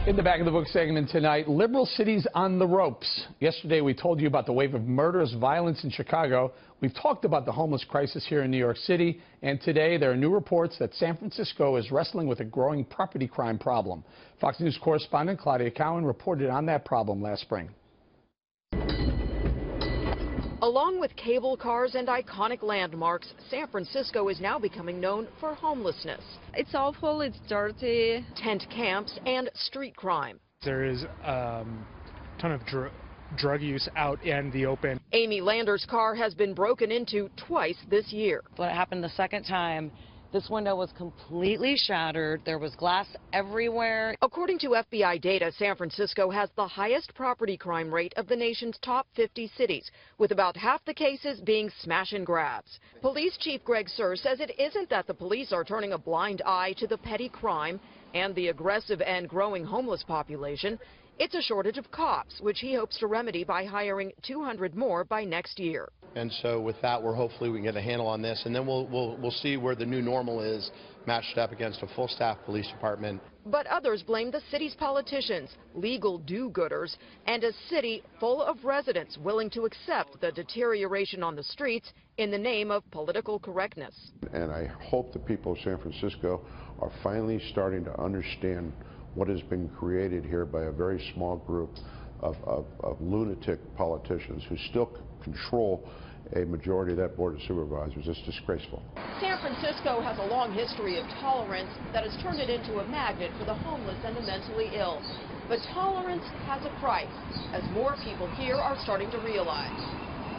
In the back of the book segment tonight, liberal cities on the ropes. Yesterday we told you about the wave of murderous violence in Chicago. We've talked about the homeless crisis here in New York City. And today there are new reports that San Francisco is wrestling with a growing property crime problem. Fox News correspondent Claudia Cowan reported on that problem last spring. Along with cable cars and iconic landmarks, San Francisco is now becoming known for homelessness. It's awful, it's dirty. Tent camps and street crime. There is a ton of drug use out in the open. Amy Lander's car has been broken into twice this year. When it happened the second time, this window was completely shattered. There was glass everywhere. According to FBI data, San Francisco has the highest property crime rate of the nation's top 50 cities, with about half the cases being smash and grabs. Police Chief Greg Suhr says it isn't that the police are turning a blind eye to the petty crime and the aggressive and growing homeless population. It's a shortage of cops, which he hopes to remedy by hiring 200 more by next year. And so with that, hopefully we can get a handle on this, and then we'll see where the new normal is matched up against a full staff police department. But others blame the city's politicians, legal do-gooders, and a city full of residents willing to accept the deterioration on the streets in the name of political correctness. And I hope the people of San Francisco are finally starting to understand what has been created here by a very small group of lunatic politicians who still control a majority of that Board of Supervisors. It's disgraceful. San Francisco has a long history of tolerance that has turned it into a magnet for the homeless and the mentally ill. But tolerance has a price, as more people here are starting to realize.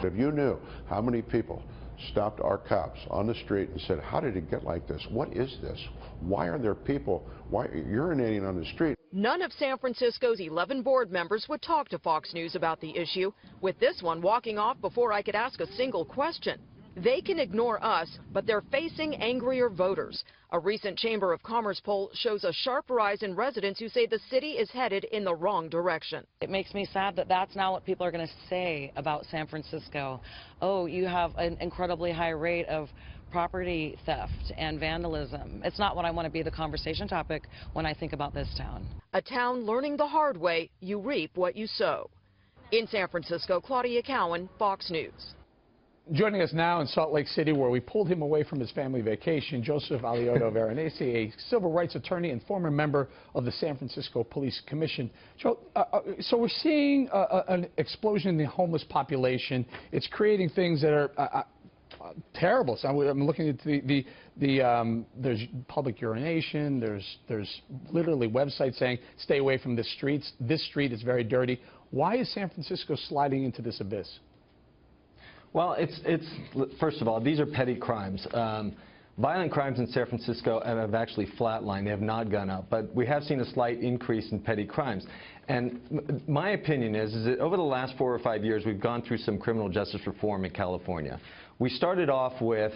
If you knew how many people stopped our cops on the street and said, how did it get like this? What is this? Why are there people urinating on the street? None of San Francisco's 11 board members would talk to Fox News about the issue, with this one walking off before I could ask a single question. They can ignore us, but they're facing angrier voters. A recent Chamber of Commerce poll shows a sharp rise in residents who say the city is headed in the wrong direction. It makes me sad that that's now what people are going to say about San Francisco. Oh, you have an incredibly high rate of property theft and vandalism. It's not what I want to be the conversation topic when I think about this town. A town learning the hard way, you reap what you sow. In San Francisco, Claudia Cowan, Fox News. Joining us now in Salt Lake City, where we pulled him away from his family vacation, Joseph Alioto Veronese, a civil rights attorney and former member of the San Francisco Police Commission. Joe, so we're seeing an explosion in the homeless population. It's creating things that are terrible. So I'm looking at there's public urination. There's literally websites saying stay away from the streets. This street is very dirty. Why is San Francisco sliding into this abyss? Well, first of all, these are petty crimes. Violent crimes in San Francisco have actually flatlined. They have not gone up. But we have seen a slight increase in petty crimes. And my opinion is that over the last 4 or 5 years, we've gone through some criminal justice reform in California. We started off with,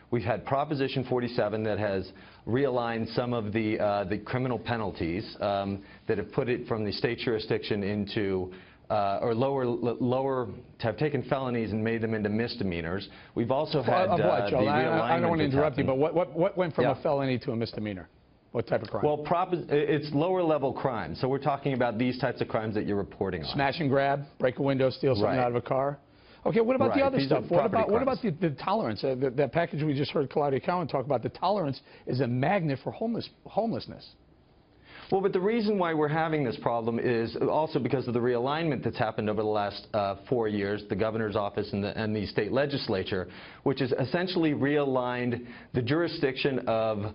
we've had Proposition 47 that has realigned some of the criminal penalties that have put it from the state jurisdiction into or lower, have taken felonies and made them into misdemeanors. We've also had what, Joe? I don't want to interrupt you, but what what went from a felony to a misdemeanor? What type of crime? Well, it's lower level crime. So we're talking about these types of crimes that you're reporting on. Smash and grab, break a window, steal something out of a car. Okay, what about the other stuff? What about the tolerance? That package we just heard Claudia Cowan talk about, the tolerance is a magnet for homelessness. Well, but the reason why we're having this problem is also because of the realignment that's happened over the last 4 years, the governor's office and the state legislature, which has essentially realigned the jurisdiction of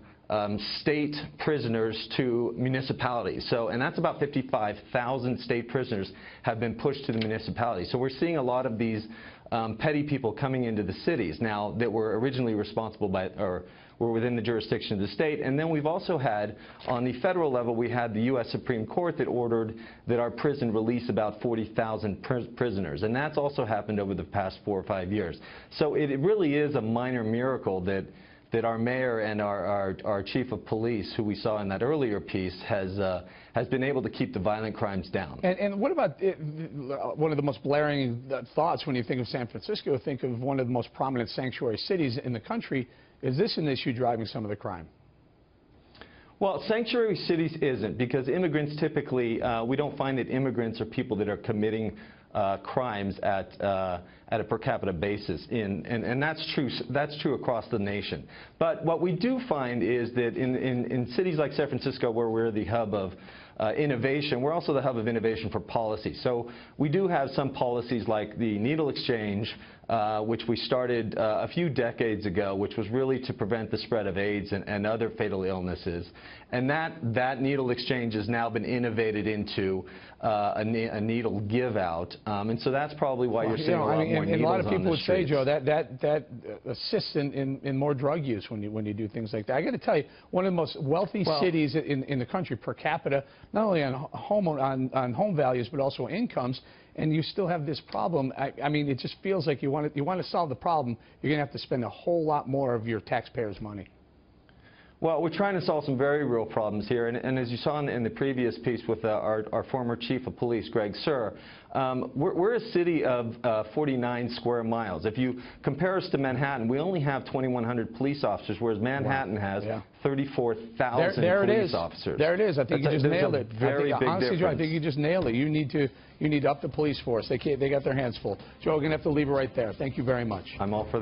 state prisoners to municipalities. And that's about 55,000 state prisoners have been pushed to the municipalities. So we're seeing a lot of these petty people coming into the cities now that were originally responsible by, or were within the jurisdiction of the state. And then we've also had, on the federal level, we had the U.S. Supreme Court that ordered that our prison release about 40,000 prisoners. And that's also happened over the past 4 or 5 years. So it really is a minor miracle that our mayor and our chief of police, who we saw in that earlier piece, has been able to keep the violent crimes down. And what about one of the most blaring thoughts when you think of San Francisco? Think of one of the most prominent sanctuary cities in the country. Is this an issue driving some of the crime? Well, sanctuary cities isn't, because immigrants typically, we don't find that immigrants are people that are committing crimes at a per capita basis, and that's true across the nation. But what we do find is that in cities like San Francisco, where we're the hub of innovation, we're also the hub of innovation for policy. So we do have some policies like the needle exchange, which we started a few decades ago, which was really to prevent the spread of AIDS and other fatal illnesses. And that needle exchange has now been innovated into a needle give out. And so that's probably why you're seeing a lot more needles on the streets. And a lot of people would say, Joe, that assists in more drug use when you do things like that. I got to tell you, one of the most wealthy cities in the country per capita, not only on home values but also incomes, and you still have this problem. I mean, it just feels like you want to solve the problem, you're going to have to spend a whole lot more of your taxpayers' money. Well, we're trying to solve some very real problems here, and as you saw in the previous piece with our former chief of police, Greg Suhr, we're a city of 49 square miles. If you compare us to Manhattan, we only have 2,100 police officers, whereas Manhattan has 34,000 police officers. There it is. I think you just nailed it. Very big honestly, difference. Joe, I think you just nailed it. You need to up the police force. They got their hands full. Joe, we're going to have to leave it right there. Thank you very much. I'm all for that.